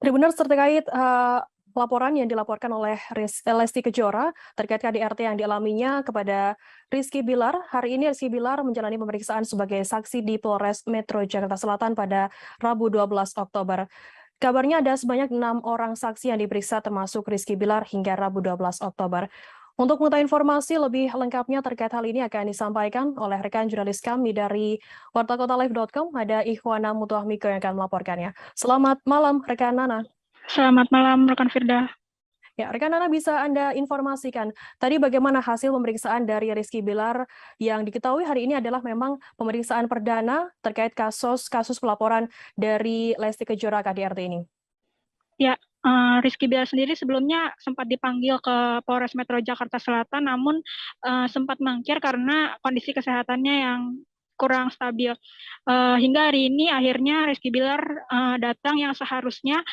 Tribuners terkait laporan yang dilaporkan oleh Lesti Kejora terkait KDRT yang dialaminya kepada Rizky Bilar. Hari ini Rizky Bilar menjalani pemeriksaan sebagai saksi di Polres Metro Jakarta Selatan pada Rabu 12 Oktober. Kabarnya ada sebanyak 6 orang saksi yang diperiksa termasuk Rizky Bilar hingga Rabu 12 Oktober. Untuk mengetahui informasi lebih lengkapnya terkait hal ini akan disampaikan oleh rekan jurnalis kami dari wartakotalive.com, ada Ikhwana Mutuahmiko yang akan melaporkannya. Selamat malam, rekan Nana. Selamat malam, rekan Firda. Ya, rekan Nana, bisa Anda informasikan tadi bagaimana hasil pemeriksaan dari Rizky Bilar yang diketahui hari ini adalah memang pemeriksaan perdana terkait kasus pelaporan dari Lesti Kejora KDRT ini? Ya, Rizky Bilar sendiri sebelumnya sempat dipanggil ke Polres Metro Jakarta Selatan, namun sempat mangkir karena kondisi kesehatannya yang kurang stabil. Hingga hari ini akhirnya Rizky Bilar datang yang seharusnya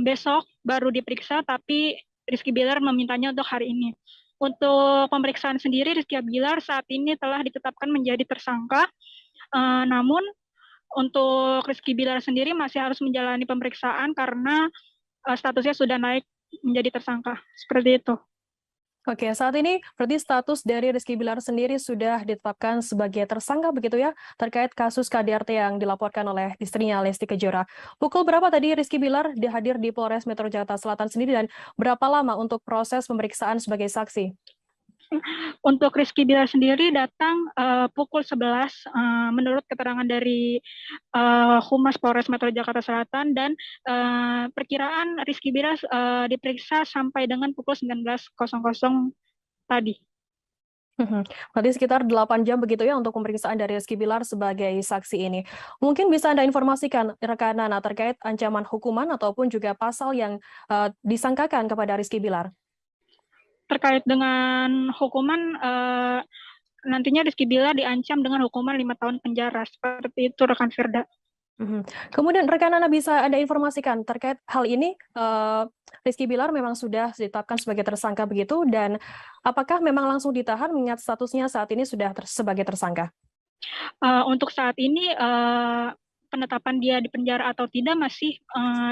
besok baru diperiksa, tapi Rizky Bilar memintanya untuk hari ini. Untuk pemeriksaan sendiri, Rizky Bilar saat ini telah ditetapkan menjadi tersangka, namun untuk Rizky Bilar sendiri masih harus menjalani pemeriksaan karena statusnya sudah naik menjadi tersangka. Seperti itu. Oke, saat ini berarti status dari Rizky Bilar sendiri sudah ditetapkan sebagai tersangka begitu ya, terkait kasus KDRT yang dilaporkan oleh istrinya Lesti Kejora. Pukul berapa tadi Rizky Bilar dihadir di Polres Metro Jakarta Selatan sendiri dan berapa lama untuk proses pemeriksaan sebagai saksi? Untuk Rizky Bilar sendiri datang pukul 11 menurut keterangan dari Humas Polres Metro Jakarta Selatan, dan perkiraan Rizky Bilar diperiksa sampai dengan pukul 19.00 tadi. Berarti sekitar 8 jam begitu ya untuk pemeriksaan dari Rizky Bilar sebagai saksi ini. Mungkin bisa Anda informasikan rekan Nana terkait ancaman hukuman ataupun juga pasal yang disangkakan kepada Rizky Bilar? Terkait dengan hukuman, nantinya Rizky Bilar diancam dengan hukuman 5 tahun penjara. Seperti itu, rekan Firda. Kemudian rekan Nana bisa Anda informasikan terkait hal ini, Rizky Bilar memang sudah ditetapkan sebagai tersangka begitu, dan apakah memang langsung ditahan mengingat statusnya saat ini sudah sebagai tersangka? Untuk saat ini penetapan dia di penjara atau tidak masih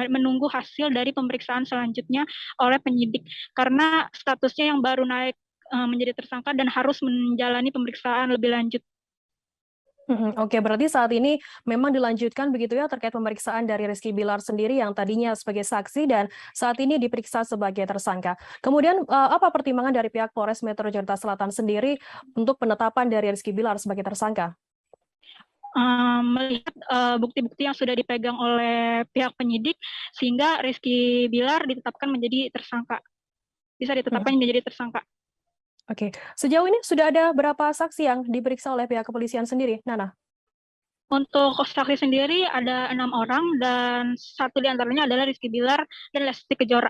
menunggu hasil dari pemeriksaan selanjutnya oleh penyidik, karena statusnya yang baru naik menjadi tersangka dan harus menjalani pemeriksaan lebih lanjut. Oke, berarti saat ini memang dilanjutkan begitu ya terkait pemeriksaan dari Rizky Bilar sendiri yang tadinya sebagai saksi dan saat ini diperiksa sebagai tersangka. Kemudian apa pertimbangan dari pihak Polres Metro Jakarta Selatan sendiri untuk penetapan dari Rizky Bilar sebagai tersangka? Melihat bukti-bukti yang sudah dipegang oleh pihak penyidik, sehingga Rizky Bilar ditetapkan menjadi tersangka. Bisa ditetapkan menjadi tersangka. Oke, sejauh ini sudah ada berapa saksi yang diperiksa oleh pihak kepolisian sendiri, Nana? Untuk saksi sendiri ada 6 orang, dan satu di antaranya adalah Rizky Bilar dan Lesti Kejora.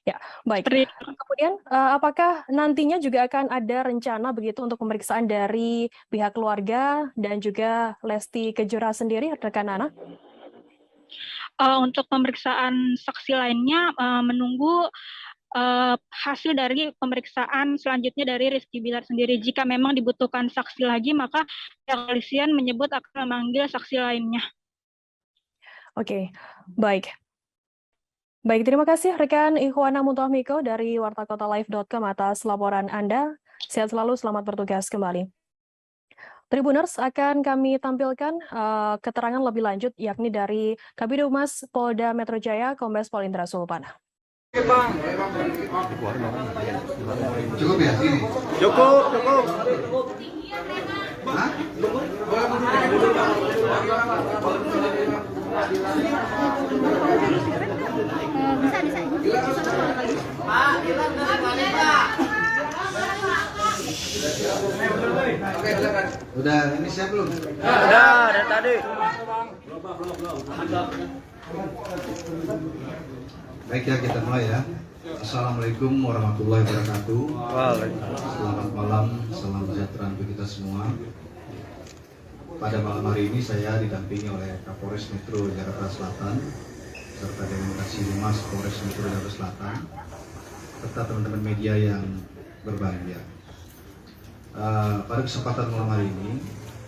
Ya, baik. Kemudian, apakah nantinya juga akan ada rencana begitu untuk pemeriksaan dari pihak keluarga dan juga Lesti Kejora sendiri, rekan Nana? Untuk pemeriksaan saksi lainnya menunggu hasil dari pemeriksaan selanjutnya dari Rizky Bilar sendiri. Jika memang dibutuhkan saksi lagi, maka pihak kepolisian menyebut akan memanggil saksi lainnya. Oke, baik. Baik, terima kasih rekan Ikhwana Mutuahmiko dari wartakotalive.com atas laporan Anda. Sehat selalu, selamat bertugas kembali. Tribuners, akan kami tampilkan keterangan lebih lanjut yakni dari Kabid Humas Polda Metro Jaya, Kombes Pol Indra Sulpana. Cukup ya sini? Cukup. Hah? Oke, silakan. Udah ini siap belum? Udah dari tadi. Baik ya, kita mulai ya. Assalamualaikum warahmatullahi wabarakatuh. Selamat malam, salam sejahtera untuk kita semua. Pada malam hari ini saya didampingi oleh Kapolres Metro Jakarta Selatan serta dengan Kasih Humas Polres Metro Jakarta Selatan serta teman-teman media yang berbahagia. Pada kesempatan malam hari ini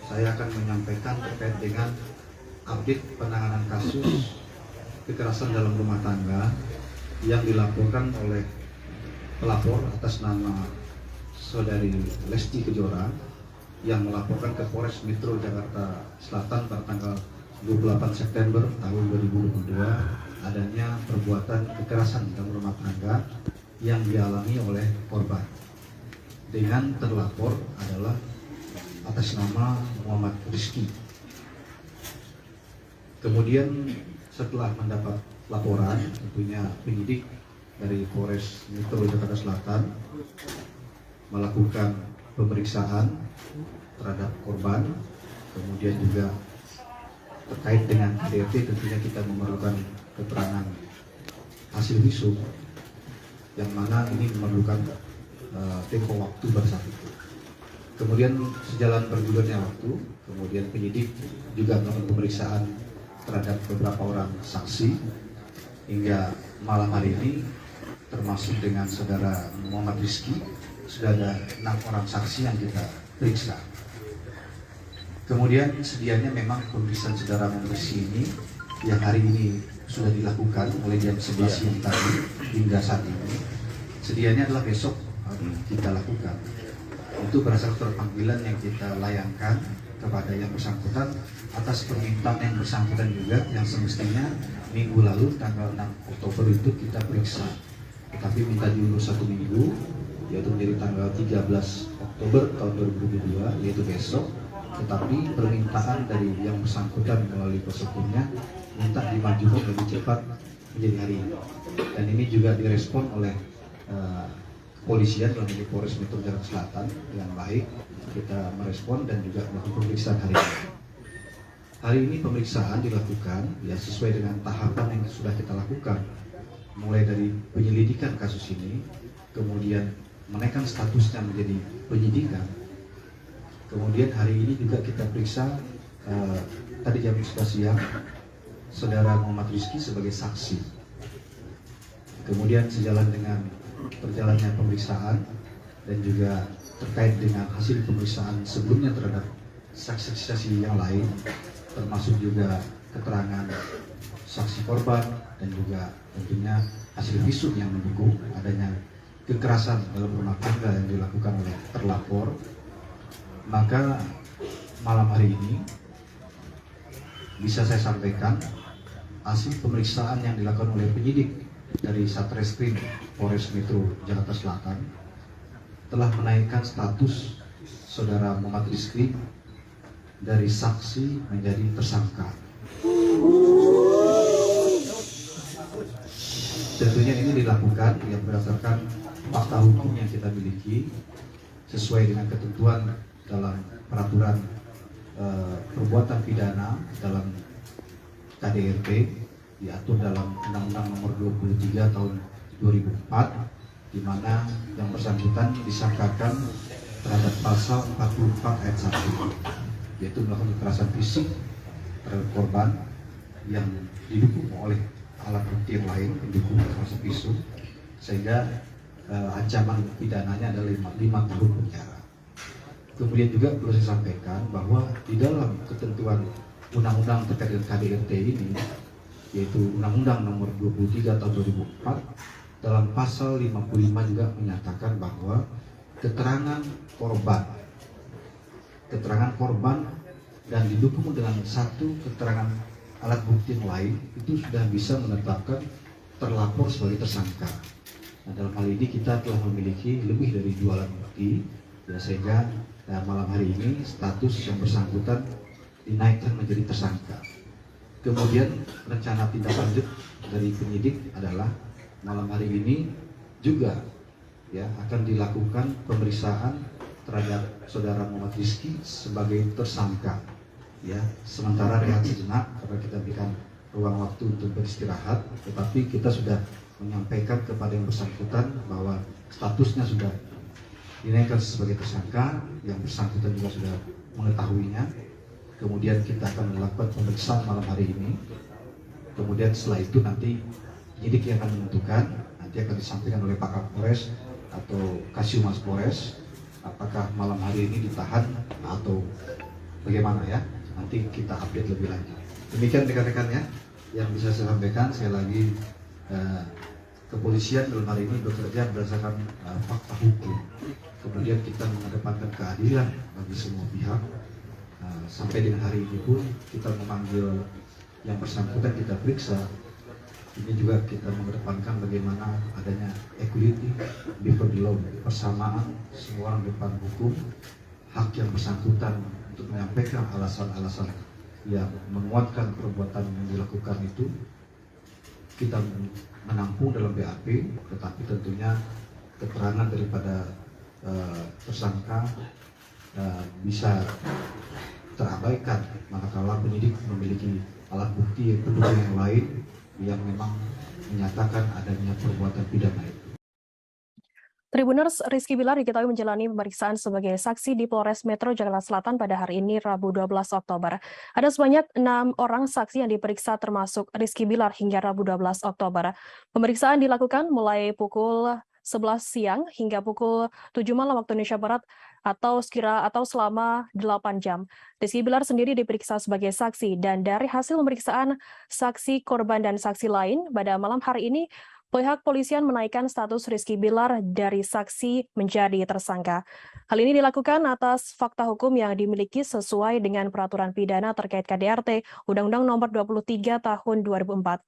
saya akan menyampaikan terkait dengan update penanganan kasus kekerasan dalam rumah tangga yang dilaporkan oleh pelapor atas nama saudari Lesti Kejora yang melaporkan ke Polres Metro Jakarta Selatan pada tanggal 28 September tahun 2022 adanya perbuatan kekerasan dalam rumah tangga yang dialami oleh korban dengan terlapor adalah atas nama Muhammad Rizky. Kemudian setelah mendapat laporan, tentunya penyidik dari Polres Metro Jakarta Selatan melakukan pemeriksaan terhadap korban, kemudian juga terkait dengan KDRT tentunya kita memerlukan keterangan hasil visum yang mana ini memerlukan tempo waktu pada saat itu. Kemudian sejalan bergulirnya waktu, kemudian penyidik juga melakukan pemeriksaan terhadap beberapa orang saksi hingga malam hari ini termasuk dengan saudara Muhammad Rizky sudah ada 6 orang saksi yang kita periksa. Kemudian sedianya memang pemeriksaan saudara Muhammad Rizky ini yang hari ini sudah dilakukan mulai jam 11 siang tadi hingga saat ini. Sedianya adalah besok kita lakukan. Itu berdasarkan panggilan yang kita layangkan kepada yang bersangkutan atas permintaan yang bersangkutan juga yang semestinya minggu lalu tanggal 6 Oktober itu kita periksa. Tetapi minta diundur 1 minggu, yaitu menjadi tanggal 13 Oktober tahun 2022, yaitu besok. Tetapi permintaan dari yang bersangkutan melalui kuasa hukumnya minta dimajukan lebih cepat menjadi hari ini. Dan ini juga direspon oleh kepolisian dalam ini Polres Metro Jakarta Selatan dengan baik. Kita merespon dan juga melakukan pemeriksaan hari ini. Hari ini pemeriksaan dilakukan ya sesuai dengan tahapan yang sudah kita lakukan, mulai dari penyelidikan kasus ini, kemudian menaikkan statusnya menjadi penyidikan. Kemudian hari ini juga kita periksa tadi jam 11 siang saudara Muhammad Rizky sebagai saksi. Kemudian sejalan dengan perjalannya pemeriksaan dan juga terkait dengan hasil pemeriksaan sebelumnya terhadap saksi-saksi yang lain, termasuk juga keterangan saksi korban dan juga tentunya hasil visum yang mendukung adanya kekerasan dalam rumah tangga yang dilakukan oleh terlapor. Maka malam hari ini bisa saya sampaikan hasil pemeriksaan yang dilakukan oleh penyidik dari Satreskrim Polres Metro Jakarta Selatan telah menaikkan status saudara Muhammad Rizky dari saksi menjadi tersangka. Tentunya ini dilakukan yang berdasarkan fakta hukum yang kita miliki sesuai dengan ketentuan dalam peraturan perbuatan pidana dalam KDRT diatur dalam Undang-Undang Nomor 23 Tahun 2004, di mana yang bersangkutan disangkakan terhadap pasal 44 ayat 1, yaitu melakukan kekerasan fisik terhadap korban yang didukung oleh alat bukti yang lain pendukung termasuk visum, sehingga ancaman pidananya adalah 5 tahun penjara. Kemudian juga perlu saya sampaikan bahwa di dalam ketentuan undang-undang terkait dengan KDRT ini, yaitu Undang-Undang Nomor 23 Tahun 2004, dalam pasal 55 juga menyatakan bahwa keterangan korban dan didukung dengan satu keterangan alat bukti yang lain itu sudah bisa menetapkan terlapor sebagai tersangka. Nah, dalam hal ini kita telah memiliki lebih dari 2 alat bukti, ya, sehingga malam hari ini status yang bersangkutan dinaikkan menjadi tersangka. Kemudian rencana tindak lanjut dari penyidik adalah malam hari ini juga ya akan dilakukan pemeriksaan terhadap saudara Muhammad Rizky sebagai tersangka. Ya, sementara rehat sejenak karena kita berikan ruang waktu untuk beristirahat, tetapi kita sudah menyampaikan kepada yang bersangkutan bahwa statusnya sudah dinaikkan sebagai tersangka, yang bersangkutan juga sudah mengetahuinya. Kemudian kita akan melakukan pemeriksaan malam hari ini. Kemudian setelah itu nanti penyidik yang akan menentukan, nanti akan disampaikan oleh Pak Kapolres atau Kasiumas Polres, apakah malam hari ini ditahan atau bagaimana ya. Nanti kita update lebih lanjut. Demikian rekan-rekannya yang bisa saya sampaikan. Sekali lagi, kepolisian dalam hari ini bekerja berdasarkan fakta hukum. Kemudian kita mengedepankan keadilan bagi semua pihak. Sampai dengan hari ini pun kita memanggil yang bersangkutan, kita periksa. Ini juga kita mengedepankan bagaimana adanya equality before the law, persamaan semua orang depan hukum, hak yang bersangkutan untuk menyampaikan alasan-alasan yang menguatkan perbuatan yang dilakukan itu kita menampung dalam BAP, tetapi tentunya keterangan daripada tersangka bisa terabaikan manakala penyidik memiliki alat bukti yang pendukung yang lain yang memang menyatakan adanya perbuatan pidana itu. Tribuners, Rizky Bilar diketahui menjalani pemeriksaan sebagai saksi di Polres Metro Jakarta Selatan pada hari ini, Rabu 12 Oktober. Ada sebanyak 6 orang saksi yang diperiksa termasuk Rizky Bilar hingga Rabu 12 Oktober. Pemeriksaan dilakukan mulai pukul 11 siang hingga pukul 7 malam waktu Indonesia Barat atau selama 8 jam. Rizky Bilar sendiri diperiksa sebagai saksi dan dari hasil pemeriksaan saksi, korban, dan saksi lain pada malam hari ini, pihak polisian menaikkan status Rizky Bilar dari saksi menjadi tersangka. Hal ini dilakukan atas fakta hukum yang dimiliki sesuai dengan peraturan pidana terkait KDRT Undang-Undang Nomor 23 Tahun 2004.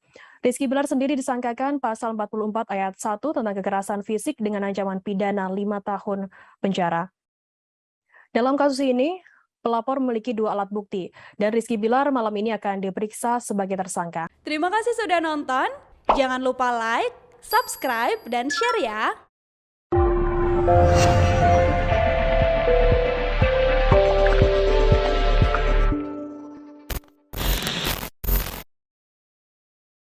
Rizky Bilar sendiri disangkakan pasal 44 ayat 1 tentang kekerasan fisik dengan ancaman pidana 5 tahun penjara. Dalam kasus ini, pelapor memiliki 2 alat bukti dan Rizky Bilar malam ini akan diperiksa sebagai tersangka. Terima kasih sudah nonton. Jangan lupa like, subscribe, dan share ya.